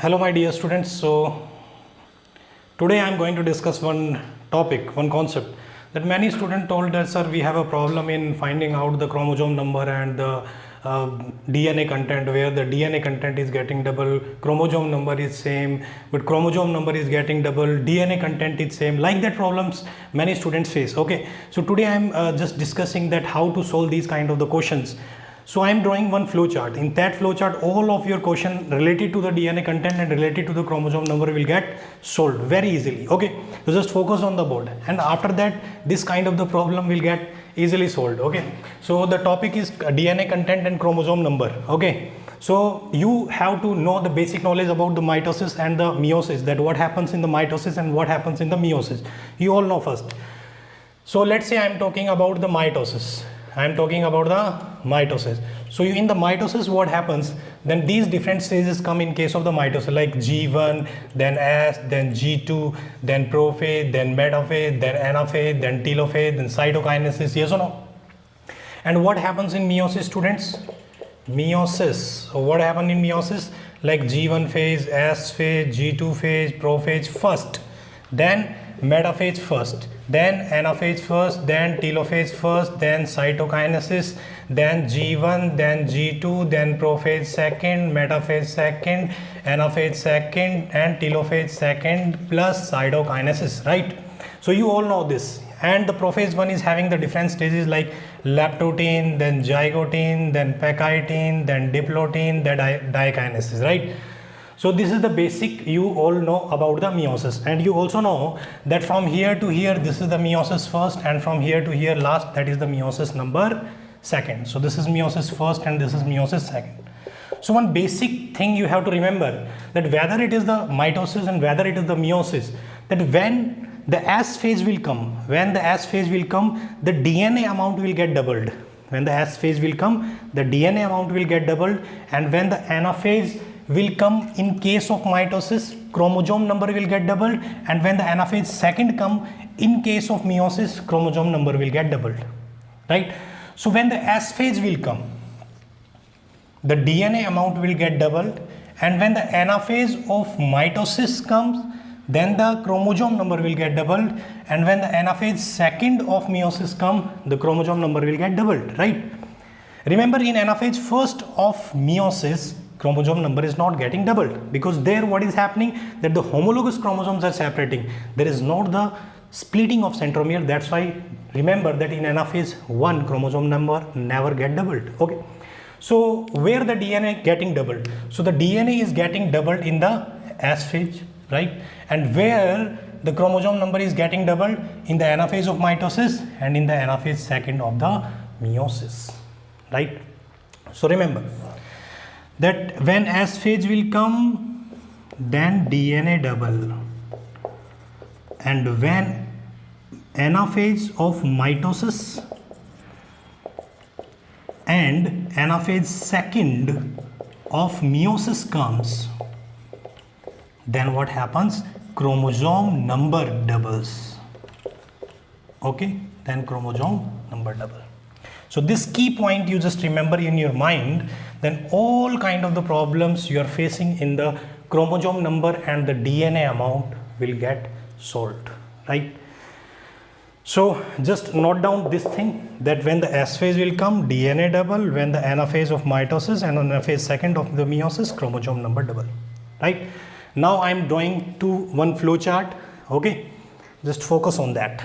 Hello my dear students. So today I am going to discuss one topic, one concept that many students told us, sir, we have a problem in finding out the chromosome number and the DNA content, where the DNA content is getting double, chromosome number is same, but chromosome number is getting double, DNA content is same. Like that problems many students face. Okay, so today I am just discussing that how to solve these kind of the questions. So I am drawing one flow chart. In that flow chart, all of your question related to the DNA content and related to the chromosome number will get solved very easily. Okay, so just focus on the board, and after that this kind of the problem will get easily solved. Okay, so the topic is DNA content and chromosome number. Okay, so you have to know the basic knowledge about the mitosis and the meiosis, that what happens in the mitosis and what happens in the meiosis. You all know first. So let's say I am talking about the mitosis. I am talking about the mitosis. So in the mitosis, what happens, then these different stages come in case of the mitosis, like G1, then S, then G2, then prophase, then metaphase, then anaphase, then telophase, then cytokinesis. Yes or no? And what happens in meiosis, students? Meiosis. So what happens in meiosis? Like G1 phase, S phase, G2 phase, prophase first, then metaphase first, then anaphase first, then telophase first, then cytokinesis, then G1, then G2, then prophase second, metaphase second, anaphase second, and telophase second, plus cytokinesis, right? So you all know this. And the prophase one is having the different stages like lactotin, then zygotin, then pecitine, then diplotin, then dikinesis, right? So this is the basic you all know about the meiosis, and you also know that from here to here this is the meiosis first, and from here to here last, that is the meiosis number second. So this is meiosis first and this is meiosis second. So one basic thing you have to remember, that whether it is the mitosis and whether it is the meiosis, that when the S phase will come, the DNA amount will get doubled. When the S phase will come, the DNA amount will get doubled, and when the anaphase will come in case of mitosis, chromosome number will get doubled, and when the anaphase second come in case of meiosis, chromosome number will get doubled, right? So when the S phase will come, the DNA amount will get doubled, and when the anaphase of mitosis comes, then the chromosome number will get doubled, and when the anaphase second of meiosis come, the chromosome number will get doubled, right? Remember, in anaphase first of meiosis, chromosome number is not getting doubled, because there what is happening, that the homologous chromosomes are separating. There is not the splitting of centromere. That's why remember that in anaphase 1 chromosome number never get doubled. Okay, so where the DNA getting doubled? So the DNA is getting doubled in the S phase, right? And where the chromosome number is getting doubled? In the anaphase of mitosis and in the anaphase second of the meiosis, right? So remember that when S phase will come, then DNA double, and when anaphase of mitosis and anaphase second of meiosis comes, then what happens? Chromosome number doubles. Okay, then chromosome number double. So this key point you just remember in your mind, then all kind of the problems you are facing in the chromosome number and the DNA amount will get solved, right? So just note down this thing, that when the S phase will come, DNA double, when the anaphase of mitosis and anaphase second of the meiosis, chromosome number double, right? Now I am drawing one flow chart. Okay, just focus on that.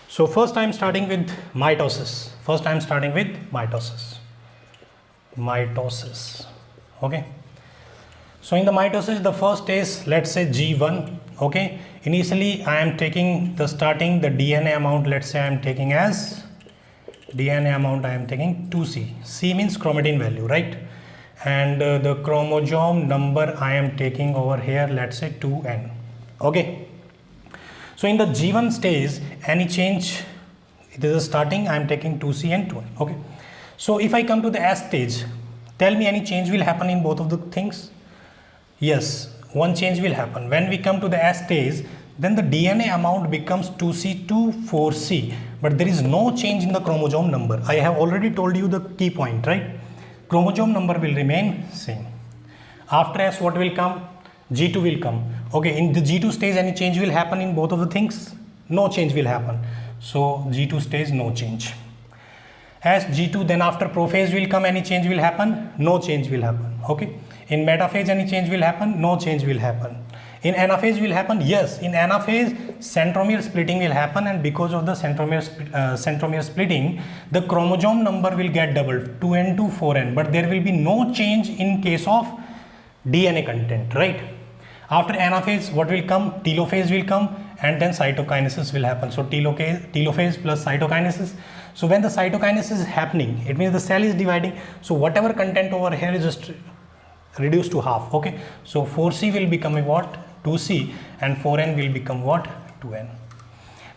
So first I am starting with mitosis. Mitosis. Okay. So in the mitosis, the first is, let's say G1. Okay. Initially I am taking the DNA amount. Let's say I am taking as DNA amount. I am taking 2C. C means chromatin value, right? And the chromosome number I am taking over here. Let's say 2N. Okay. So in the G1 stage, any change, it is a starting, I am taking 2C and 2N. Okay. So if I come to the S stage, tell me any change will happen in both of the things? Yes, one change will happen. When we come to the S stage, then the DNA amount becomes 2C to 4C, but there is no change in the chromosome number. I have already told you the key point, right? Chromosome number will remain same. After S, what will come? G2 will come. Okay, in the G2 stage, any change will happen in both of the things? No change will happen. So G2 stage, no change. As G2, then after prophase will come, any change will happen? No change will happen. Okay. In metaphase, any change will happen? No change will happen. In anaphase will happen? Yes. In anaphase, centromere splitting will happen, and because of the centromere splitting, the chromosome number will get doubled, 2n to 4n, but there will be no change in case of DNA content, right? After anaphase, what will come? Telophase will come, and then cytokinesis will happen. So telophase plus cytokinesis. So when the cytokinesis is happening, it means the cell is dividing. So whatever content over here is just reduced to half. Okay. So 4C will become a what? 2C, and 4n will become what? 2n.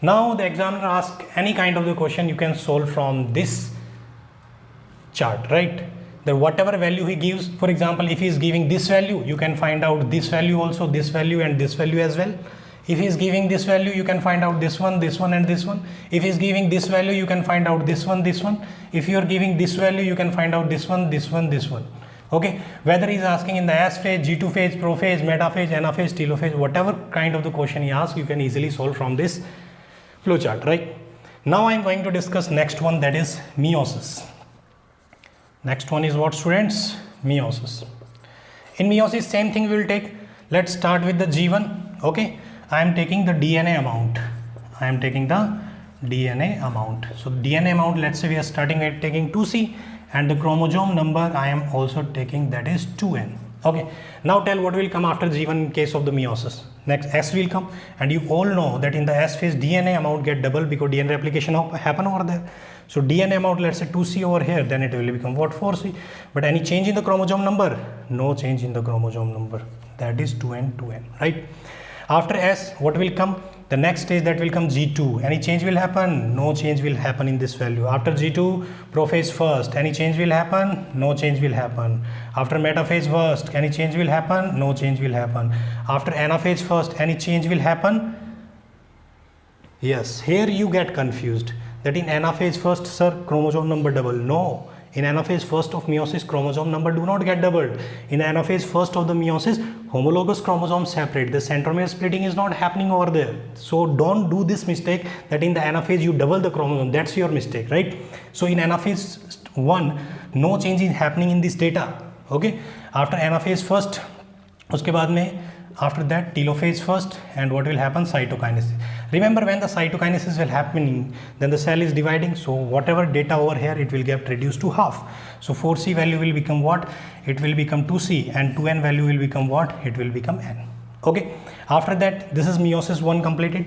Now the examiner asks any kind of the question you can solve from this chart, right? That whatever value he gives, for example, if he is giving this value, you can find out this value also, this value and this value as well. If he is giving this value, you can find out this one and this one. If he is giving this value, you can find out this one. If you are giving this value, you can find out this one. Okay, whether he is asking in the S phase, G2 phase, prophase, metaphase, anaphase, telophase, whatever kind of the question he asks, you can easily solve from this flowchart, right? Now I am going to discuss next one, that is meiosis. Next one is what, students? Meiosis. In meiosis, same thing we will take. Let's start with the G1. Okay, I am taking the DNA amount. So DNA amount, let's say we are starting at taking 2C, and the chromosome number I am also taking, that is 2n. Okay, now tell what will come after G1 in case of the meiosis. Next S will come, and you all know that in the S phase DNA amount get double because DNA replication happen over there. So DNA amount, let's say 2C over here, then it will become what? 4C. But any change in the chromosome number? No change in the chromosome number, that is 2n, right? After S, what will come? The next stage, that will come G2. Any change will happen? No change will happen in this value. After G2, prophase first. Any change will happen? No change will happen. After metaphase first, any change will happen? No change will happen. After anaphase first, any change will happen? Yes, here you get confused that in anaphase first, sir, chromosome number double. No. In anaphase first of meiosis, chromosome number do not get doubled. In anaphase first of the meiosis, homologous chromosomes separate. The centromere splitting is not happening over there. So don't do this mistake that in the anaphase you double the chromosome. That's your mistake, right? So in anaphase 1, no change is happening in this data. Okay. After anaphase first, uske baad mein, after that telophase first, and what will happen? Cytokinesis. Remember, when the cytokinesis will happening, then the cell is dividing, so whatever data over here, it will get reduced to half. So 4C value will become what? It will become 2C, and 2n value will become what? It will become n. Okay, after that, this is meiosis 1 completed.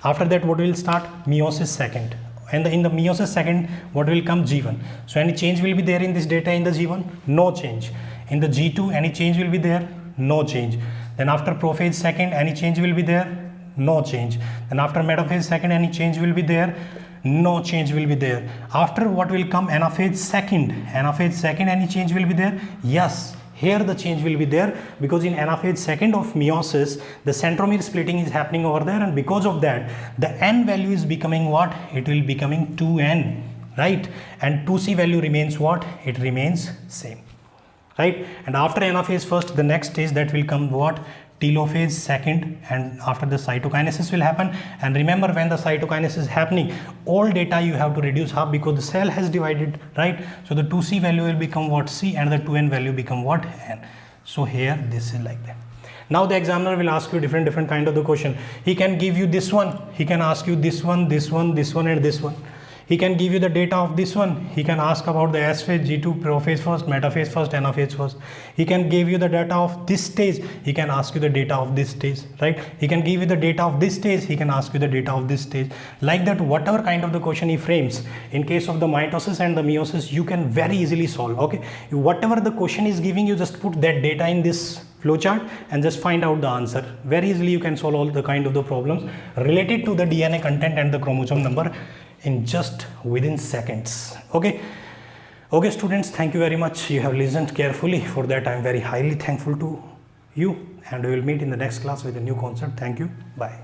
After that, what will start? Meiosis second. And in the meiosis second, what will come? G1. So any change will be there in this data in the G1? No change. In the G2, any change will be there? No change. Then after prophase second, any change will be there? No change. Then after metaphase second, any change will be there? No change will be there. After what will come? Anaphase second. Anaphase second, any change will be there? Yes. Here the change will be there because in anaphase second of meiosis, the centromere splitting is happening over there, and because of that, the n value is becoming what? It will becoming 2n, right? And 2C value remains what? It remains same, right? And after anaphase first, the next stage, that will come what? Telophase second, and after the cytokinesis will happen. And remember, when the cytokinesis is happening, all data you have to reduce half because the cell has divided, right? So the 2C value will become what? C, and the 2n value become what? N. So here this is like that. Now the examiner will ask you different kind of the question. He can give you this one, he can ask you this one, and this one. He can give you the data of this one. He can ask about the S phase, G2, prophase first, metaphase first, anaphase first. He can give you the data of this stage. He can ask you the data of this stage, right? He can give you the data of this stage. He can ask you the data of this stage. Like that, whatever kind of the question he frames, in case of the mitosis and the meiosis, you can very easily solve, okay? Whatever the question is giving, you just put that data in this flowchart and just find out the answer. Very easily you can solve all the kind of the problems related to the DNA content and the chromosome number in just within seconds. Okay students, thank you very much. You have listened carefully. For that, I am very highly thankful to you, and we will meet in the next class with a new concept. Thank you. Bye.